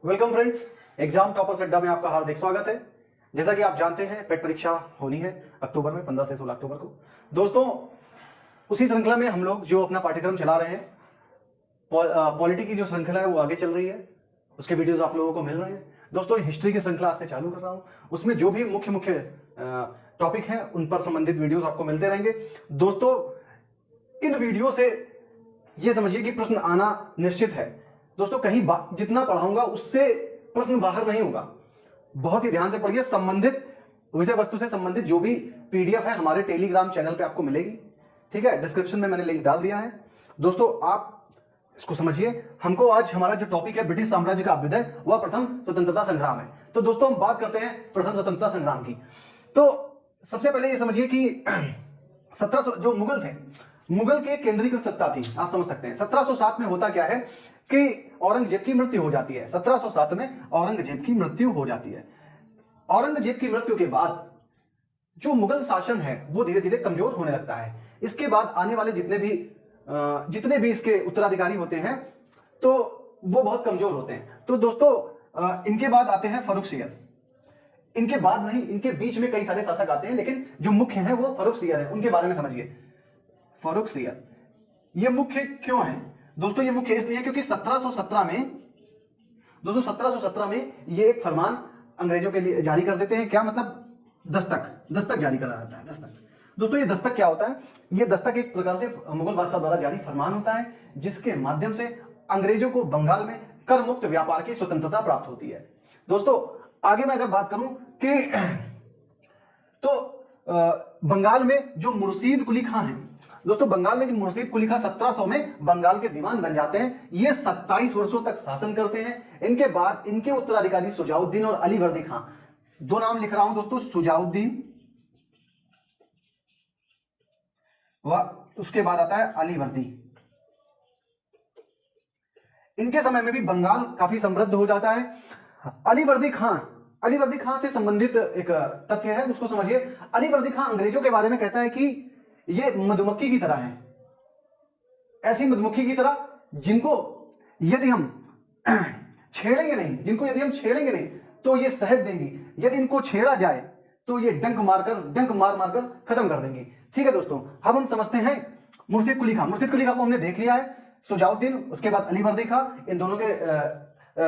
Welcome friends, exam toppers अड्डा में आपका हार्दिक स्वागत है। जैसा कि आप जानते हैं पेट परीक्षा होनी है अक्टूबर में 15 से 16 अक्टूबर को। दोस्तों, उसी श्रृंखला में हम लोग जो अपना पाठ्यक्रम चला रहे हैं, पॉलिटी की जो श्रृंखला है वो आगे चल रही है, उसके वीडियोस आप लोगों को मिल रहे हैं। दोस्तों, हिस्ट्री की श्रृंखला आज से चालू कर रहा हूं, उसमें जो भी मुख्य मुख्य टॉपिक हैं उन पर संबंधित वीडियोस आपको मिलते रहेंगे। दोस्तों, इन वीडियो से ये समझिए कि प्रश्न आना निश्चित है। दोस्तों, कहीं जितना पढ़ाऊंगा उससे प्रश्न बाहर नहीं होगा। बहुत ही ध्यान से पढ़िए। संबंधित विषय वस्तु से संबंधित जो भी पीडीएफ है हमारे टेलीग्राम चैनल पे आपको मिलेगी, ठीक है। डिस्क्रिप्शन में मैंने लिंक डाल दिया है। दोस्तों, आप इसको समझिए। हमको आज हमारा जो टॉपिक है ब्रिटिश साम्राज्य का अभ्युदय वह प्रथम स्वतंत्रता संग्राम है। तो दोस्तों, हम बात करते हैं प्रथम स्वतंत्रता संग्राम की। तो सबसे पहले ये समझिए कि 1700 जो मुगल थे, मुगल के केंद्रीकृत सत्ता थी, आप समझ सकते हैं। 1707 में होता क्या है कि औरंगजेब की मृत्यु हो जाती है। 1707 में औरंगजेब की मृत्यु हो जाती है। औरंगजेब की मृत्यु के बाद जो मुगल शासन है वो धीरे धीरे कमजोर होने लगता है। इसके बाद आने वाले जितने भी इसके उत्तराधिकारी होते हैं तो वो बहुत कमजोर होते हैं। तो दोस्तों, इनके बाद आते हैं फर्रुखसियर। इनके बाद नहीं, इनके बीच में कई सारे शासक आते हैं, लेकिन जो मुख्य हैं वो फर्रुखसियर है। उनके बारे में समझिए। फर्रुखसियर ये मुख्य क्यों है दोस्तों? ये मुख्य इसलिए क्योंकि 1717 में ये एक फरमान अंग्रेजों के लिए जारी कर देते हैं। क्या मतलब? दस्तक जारी करा जाता है। दस्तक दोस्तों, ये दस्तक क्या होता है? ये दस्तक एक प्रकार से मुगल बादशाह द्वारा जारी फरमान होता है, जिसके माध्यम से अंग्रेजों को बंगाल में कर मुक्त व्यापार की स्वतंत्रता प्राप्त होती है। दोस्तों, आगे मैं अगर बात करूं कि बंगाल में जो मुर्शीद कुली खां है, दोस्तों बंगाल में जो मुर्शीद कुली खां 1700 में बंगाल के दीवान बन जाते हैं। ये 27 वर्षों तक शासन करते हैं। इनके बाद इनके उत्तराधिकारी सुजाउद्दीन और अलीवर्दी खां, दो नाम लिख रहा हूं दोस्तों, सुजाउद्दीन व उसके बाद आता है अलीवर्दी। इनके समय में भी बंगाल काफी समृद्ध हो जाता है। अलीवर्दी खां से संबंधित एक तथ्य है, उसको समझिए। अलीवर्दी खां अंग्रेजों के बारे में कहता है कि ये मधुमक्खी की तरह है, ऐसी मधुमक्खी की तरह जिनको यदि हम छेड़ेंगे नहीं तो ये शहद देंगी, यदि इनको छेड़ा जाए तो ये डंक मार मार खत्म कर देंगी। ठीक है दोस्तों, अब हम समझते हैं मुर्शीद कुली खां को हमने देख लिया है। सुजाउद्दीन, उसके बाद अलीवर्दी खां, इन दोनों के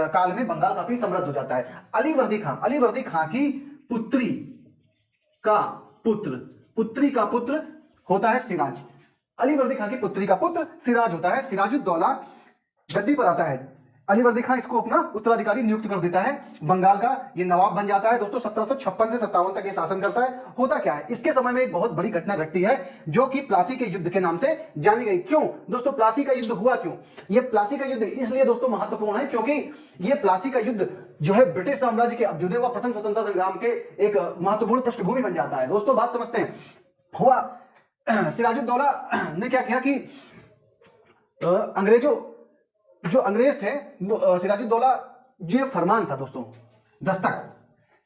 काल में बंगाल काफी समृद्ध हो जाता है। अलीवर्दी खां की पुत्री का पुत्र होता है सिराज। अलीवर्दी खां की पुत्री का पुत्र सिराज होता है। सिराजुद्दौला गद्दी पर आता है। अलीवर्दी खां इसको अपना उत्तराधिकारी नियुक्त कर देता है। बंगाल का ये नवाब बन जाता है। दोस्तों, 1756 से 57 तक ये शासन करता है। होता क्या है, इसके समय में एक बहुत बड़ी घटना घटती है जो कि प्लासी के युद्ध के नाम से जानी गई। क्यों दोस्तों प्लासी का युद्ध हुआ? क्यों ये प्लासी का युद्ध इसलिए दोस्तों महत्वपूर्ण है क्योंकि ये प्लासी का युद्ध जो है ब्रिटिश साम्राज्य के अभ्युदय व प्रथम स्वतंत्रता संग्राम के एक महत्वपूर्ण पृष्ठभूमि बन जाता है। दोस्तों, बात समझते हैं। हुआ, सिराजुद्दौला ने क्या किया कि जो अंग्रेज थे, सिराजुद्दौला जो फरमान था दोस्तों, दस्तक,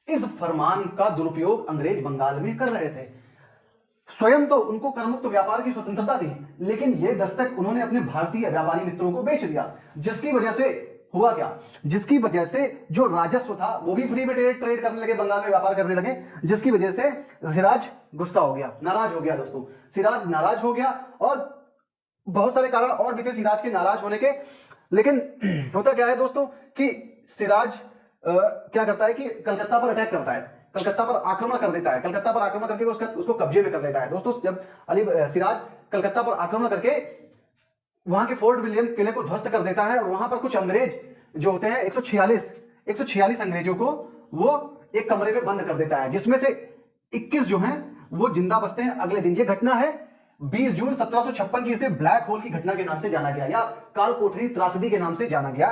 इस फरमान का दुरुपयोग अंग्रेज बंगाल में कर रहे थे। स्वयं तो उनको करमुक्त व्यापार की स्वतंत्रता थी, लेकिन यह दस्तक उन्होंने अपने भारतीय व्यापारी मित्रों को बेच दिया। जिसकी वजह से जो राजस्व था वो भी फ्री में ट्रेड करने लगे, बंगाल में व्यापार करने लगे, जिसकी वजह से सिराज गुस्सा हो गया, नाराज हो गया। दोस्तों, सिराज नाराज हो गया और बहुत सारे कारण और भी थे सिराज के नाराज होने के। लेकिन होता क्या है दोस्तों कि सिराज क्या करता है कि कलकत्ता पर अटैक करता है, कलकत्ता पर आक्रमण कर देता है। कलकत्ता पर आक्रमण करके उसको कब्जे में कर लेता है। दोस्तों, जब सिराज कलकत्ता पर आक्रमण करके वहां के फोर्ट विलियम किले को ध्वस्त कर देता है और वहां पर कुछ अंग्रेज जो होते हैं 146 अंग्रेजों को वो एक कमरे में बंद कर देता है, जिसमें से 21 जो हैं वो जिंदा बचते हैं। अगले दिन, ये घटना है 20 जून 1756 की, इसे ब्लैक होल की घटना के नाम से जाना गया या काल कोठरी त्रासदी के नाम से जाना गया,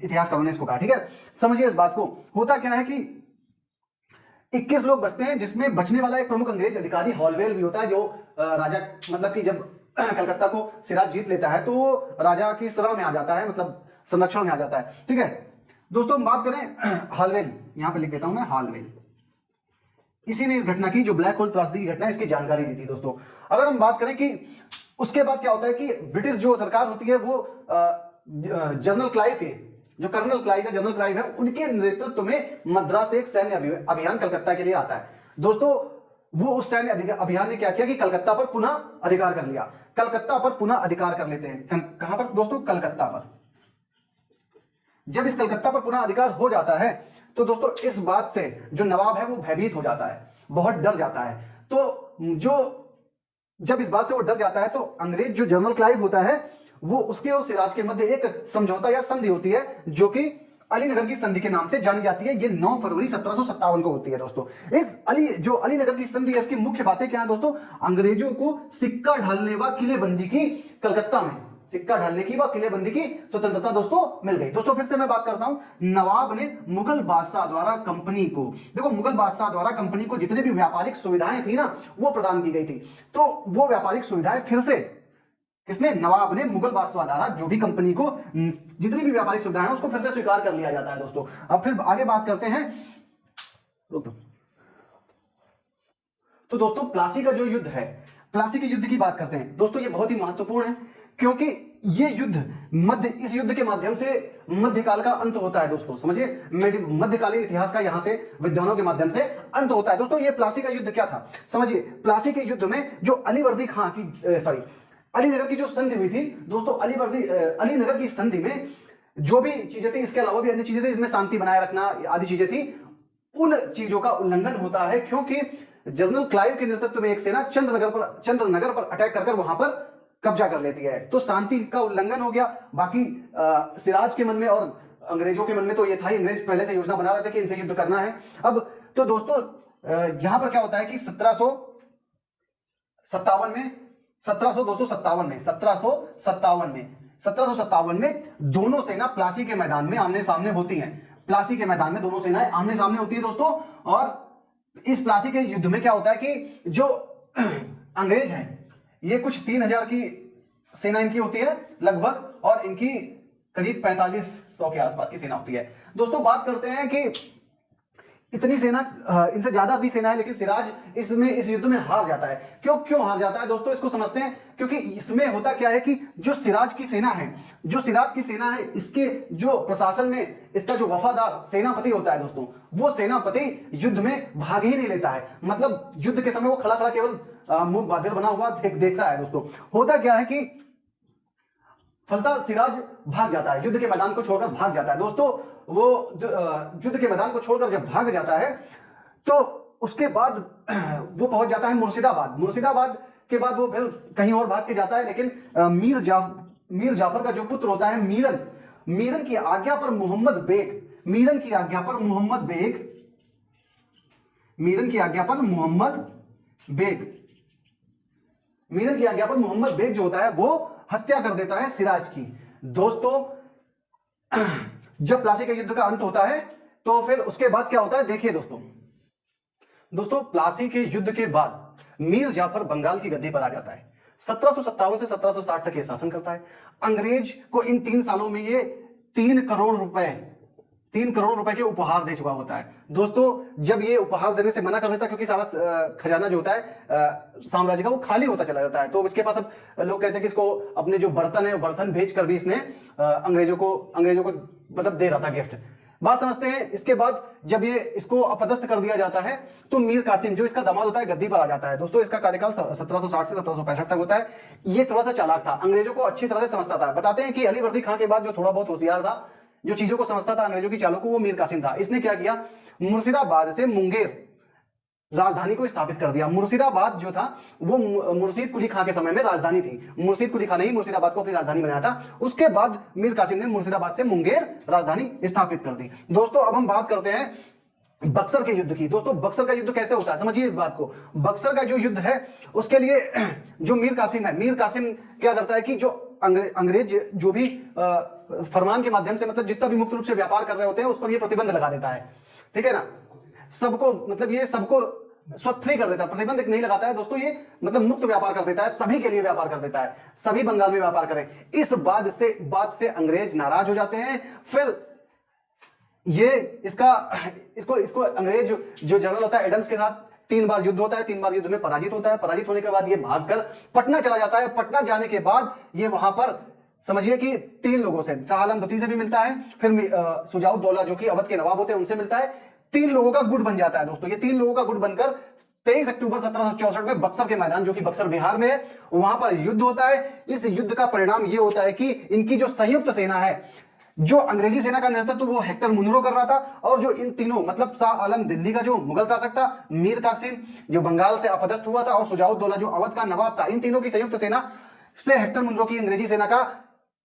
इतिहासकारों ने इसको कहा। ठीक है, समझिए इस बात को। होता क्या है कि 21 लोग बचते हैं, जिसमें बचने वाला एक प्रमुख अंग्रेज अधिकारी हॉलवेल भी होता है, जो राजा मतलब कि जब कलकत्ता को सिराज जीत लेता है तो वो राजा की शरण में आ जाता है, मतलब संरक्षण में आ जाता है। ठीक है दोस्तों, बात करें हॉलवेल, यहां पे लिख देता हूं मैं हॉलवेल, इसी ने इस घटना की, जो ब्लैक होल त्रासदी की घटना, इसकी जानकारी दी थी। दोस्तों, अगर हम बात करें कि उसके बाद क्या होता है कि ब्रिटिश जो सरकार होती है वो जनरल क्लाइव के जो कर्नल क्लाइव है, जनरल क्लाइव है, उनके नेतृत्व में मद्रास से एक सैन्य अभियान कलकत्ता के लिए आता है। दोस्तों वो उस सैन्य अभियान ने क्या किया कि कलकत्ता पर पुनः अधिकार कर लिया। कलकत्ता पर पुनः अधिकार कर लेते हैं। कहां पर दोस्तों? कलकत्ता पर। जब इस कलकत्ता पर पुनः अधिकार हो जाता है तो दोस्तों इस बात से जो नवाब है वो भयभीत हो जाता है, बहुत डर जाता है। तो जब इस बात से वो डर जाता है तो अंग्रेज जो जनरल क्लाइव होता है वो उसके और सिराज के मध्य एक समझौता या संधि होती है जो कि अलीनगर की संधि के नाम से जानी जाती है। ये 9 फरवरी 1757 को होती है दोस्तों। इस अलीनगर की संधि, इसकी मुख्य बातें क्या है दोस्तों? अंग्रेजों को सिक्का ढालने व किलेबंदी की, कलकत्ता में सिक्का ढालने की व किलेबंदी की स्वतंत्रता दोस्तों मिल गई। दोस्तों फिर से मैं बात करता हूं, नवाब ने मुगल बादशाह द्वारा कंपनी को, देखो मुगल बादशाह द्वारा कंपनी को जितने भी व्यापारिक सुविधाएं थी ना वो प्रदान की गई थी। तो वो व्यापारिक सुविधाएं फिर से किसने? नवाब ने मुगल बादशाह द्वारा जो भी कंपनी को जितनी भी व्यापारिक सुविधाएं उसको फिर से स्वीकार कर लिया जाता है दोस्तों। अब फिर आगे बात करते हैं। तो दोस्तों प्लासी का जो युद्ध है, प्लासी के युद्ध की बात करते हैं दोस्तों। ये बहुत ही महत्वपूर्ण है क्योंकि ये युद्ध इस युद्ध के माध्यम से मध्यकाल का अंत होता है दोस्तों। समझिए, मध्यकालीन इतिहास का यहां से विद्वानों के माध्यम से अंत होता है दोस्तों। ये प्लासी का युद्ध क्या था समझिए। प्लासी के युद्ध में जो अलीवर्दी खां की अलीनगर की जो संधि हुई थी दोस्तों, अलीनगर की संधि में जो भी चीजें थी, इसके अलावा भी अन्य चीजें थी, इसमें शांति बनाए रखना आदि चीजें थी, उन चीजों का उल्लंघन होता है क्योंकि जनरल क्लाइव के नेतृत्व में एक सेना चंद्रनगर पर अटैक कर वहां पर कब्जा कर लेती है। तो शांति का उल्लंघन हो गया। बाकी सिराज के मन में और अंग्रेजों के मन में तो ये था, अंग्रेज पहले से योजना बना रहे थे कि इनसे युद्ध करना है। अब तो दोस्तों यहां पर क्या होता है कि 1757 में दोनों सेना प्लासी के मैदान में आमने सामने होती हैं। प्लासी के मैदान में दोनों सेनाएं आमने सामने होती है दोस्तों। और इस प्लासी के युद्ध में क्या होता है कि जो अंग्रेज हैं ये कुछ 3000 की सेना इनकी होती है लगभग, और इनकी करीब 4500 के आसपास की सेना होती है दोस्तों। बात करते हैं कि इतनी सेना, इनसे ज्यादा भी सेना है, लेकिन सिराज इस युद्ध में हार जाता है। क्यों हार जाता है दोस्तों? इसको समझते हैं। क्योंकि इसमें होता क्या है कि जो सिराज की सेना है इसके जो प्रशासन में इसका जो वफादार सेनापति होता है दोस्तों, वो सेनापति युद्ध में भाग ही नहीं लेता है। मतलब युद्ध के समय वो खड़ा केवल मुंह बाधिर बना हुआ देखता है दोस्तों। होता क्या है कि फलता सिराज भाग जाता है, युद्ध के मैदान को छोड़कर भाग जाता है दोस्तों। वो युद्ध के मैदान को छोड़कर जब भाग जाता है तो उसके बाद वो पहुंच जाता है मुर्शिदाबाद के बाद वो फिर कहीं और भाग के जाता है। लेकिन मीर जाफर का जो पुत्र होता है मीरन की आज्ञा पर मोहम्मद बेग जो होता है वो हत्या कर देता है सिराज की। दोस्तों जब प्लासी के युद्ध का अंत होता है तो फिर उसके बाद क्या होता है देखिए दोस्तों प्लासी के युद्ध के बाद मीर जाफर बंगाल की गद्दी पर आ जाता है। 1757 से 1760 तक ये शासन करता है। अंग्रेज को इन 3 सालों में ये 3 करोड़ रुपए के उपहार दे चुका होता है दोस्तों। जब ये उपहार देने से मना कर देता है क्योंकि सारा खजाना जो होता है साम्राज्य का वो खाली होता चला जाता है, तो इसके पास अब लोग कहते हैं कि इसको अपने जो बर्तन है बर्तन बेच कर भी इसने अंग्रेजों को मतलब दे रहा था गिफ्ट। बात समझते हैं। इसके बाद जब ये इसको अपदस्थ कर दिया जाता है तो मीर कासिम जो इसका दामाद होता है गद्दी पर आ जाता है दोस्तों। इसका कार्यकाल 1760 से 1765 तक होता है। ये थोड़ा सा चालाक था, अंग्रेजों को अच्छी तरह से समझता था। बताते हैं कि अलीवर्दी खां के बाद जो थोड़ा बहुत होशियार था, जो चीजों को समझता था अंग्रेजों की चालों को, वो मीर कासिम था। इसने क्या किया, मुर्शिदाबाद से मुंगेर राजधानी को स्थापित कर दिया। मुर्शिदाबाद जो था वो मुर्शीद कुली खां के समय में राजधानी थी। मुर्शीद कुली खां ने ही मुर्शिदाबाद को अपनी राजधानी बनाया था। उसके बाद मीर कासिम ने मुर्शिदाबाद से मुंगेर राजधानी स्थापित कर दी। दोस्तों अब हम बात करते हैं बक्सर के युद्ध की। दोस्तों बक्सर का युद्ध कैसे होता है समझिए इस बात को। बक्सर का जो युद्ध है उसके लिए जो मीर कासिम है, मीर कासिम क्या करता है कि जो अंग्रेज जो भी फरमान के माध्यम से मतलब जितना भी मुक्त रूप से व्यापार कर रहे होते हैं उस पर ये प्रतिबंध लगा देता है, ठीक है ना। सबको मतलब ये सबको स्वतः नहीं कर देता, प्रतिबंध नहीं लगाता है दोस्तों। ये मतलब मुक्त व्यापार कर देता है, सभी के लिए व्यापार कर देता है, सभी बंगाल में व्यापार करें। इस बात से अंग्रेज नाराज हो जाते हैं। फिर ये इसको अंग्रेज जो जनरल होता है एडम्स के साथ 3 बार युद्ध होता है। 3 बार युद्ध में पराजित होता है। पराजित होने के बाद ये भागकर पटना चला जाता है। पटना जाने के बाद ये वहां पर समझिए कि 3 लोगों से, शाह आलम द्वितीय से भी मिलता है, फिर शुजाउद्दौला जो कि अवध के नवाब होते हैं उनसे मिलता है। 3 लोगों का गुट बन जाता है दोस्तों। ये 3 लोगों का गुट बनकर 23 अक्टूबर 1764 में बक्सर के मैदान, जो कि बक्सर बिहार में है, वहां पर युद्ध होता है। इस युद्ध का परिणाम यह होता है कि इनकी जो संयुक्त सेना है, जो अंग्रेजी सेना का नेतृत्व वो हेक्टर मुनरो कर रहा था, और जो इन तीनों मतलब शाह आलम दिल्ली का जो मुगल शासक था, मीर कासिम जो बंगाल से अपदस्थ हुआ था, और शुजाउद्दौला जो अवध का नवाब था, इन तीनों की संयुक्त सेना से हेक्टर मुनरो की अंग्रेजी सेना का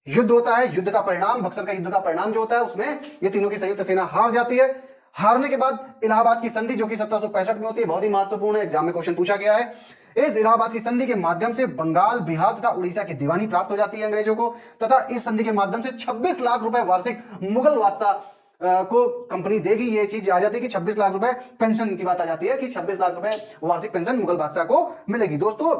युद्ध होता है। युद्ध का परिणाम, बक्सर का युद्ध का परिणाम जो होता है, उसमें ये तीनों की संयुक्त सेना हार जाती है। हारने के बाद इलाहाबाद की संधि, जो कि 1765 में होती है, बहुत ही महत्वपूर्ण है, एग्जाम में क्वेश्चन पूछा गया है। इस इलाहाबाद की संधि के माध्यम से बंगाल, बिहार तथा उड़ीसा की दीवानी प्राप्त हो जाती है अंग्रेजों को, तथा इस संधि के माध्यम से 26 लाख रुपए वार्षिक मुगल बादशाह को कंपनी देगी। ये चीज आ जाती है कि 26 लाख रुपए पेंशन की बात आ जाती है कि 26 लाख रुपए वार्षिक पेंशन मुगल बादशाह को मिलेगी। दोस्तों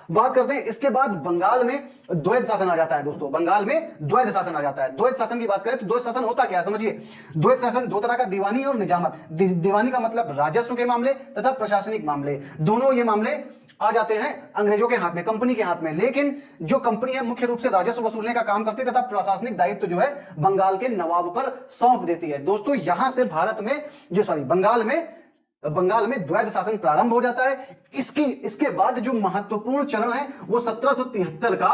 बात करते हैं, इसके बाद बंगाल में द्वैध शासन आ जाता है दोस्तों। बंगाल में द्वैध शासन आ जाता है। द्वैध शासन की बात करें तो द्वैध शासन होता क्या है समझिए। द्वैध शासन दो तरह का, दीवानी और निजामत। दीवानी का मतलब राजस्व के मामले तथा प्रशासनिक मामले, दोनों ये मामले आ जाते हैं अंग्रेजों के हाथ में, कंपनी के हाथ में। लेकिन जो कंपनी है मुख्य रूप से राजस्व वसूलने का काम करती है तथा प्रशासनिक दायित्व जो है बंगाल के नवाब पर सौंप देती है। दोस्तों यहां से भारत में बंगाल में द्वैध शासन प्रारंभ हो जाता है। इसके बाद जो महत्वपूर्ण चरण है वो 1773 का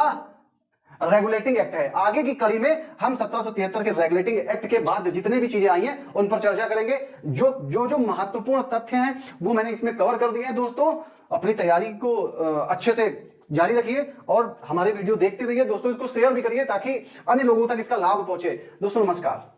रेगुलेटिंग एक्ट है। आगे की कड़ी में हम 1773 के रेगुलेटिंग एक्ट के बाद जितने भी चीजें आई हैं उन पर चर्चा करेंगे। जो महत्वपूर्ण तथ्य हैं वो मैंने इसमें कवर कर दिए हैं। दोस्तों अपनी तैयारी को अच्छे से जारी रखिए और हमारे वीडियो देखते रहिए। दोस्तों इसको शेयर भी करिए ताकि अन्य लोगों तक इसका लाभ पहुंचे। दोस्तों नमस्कार।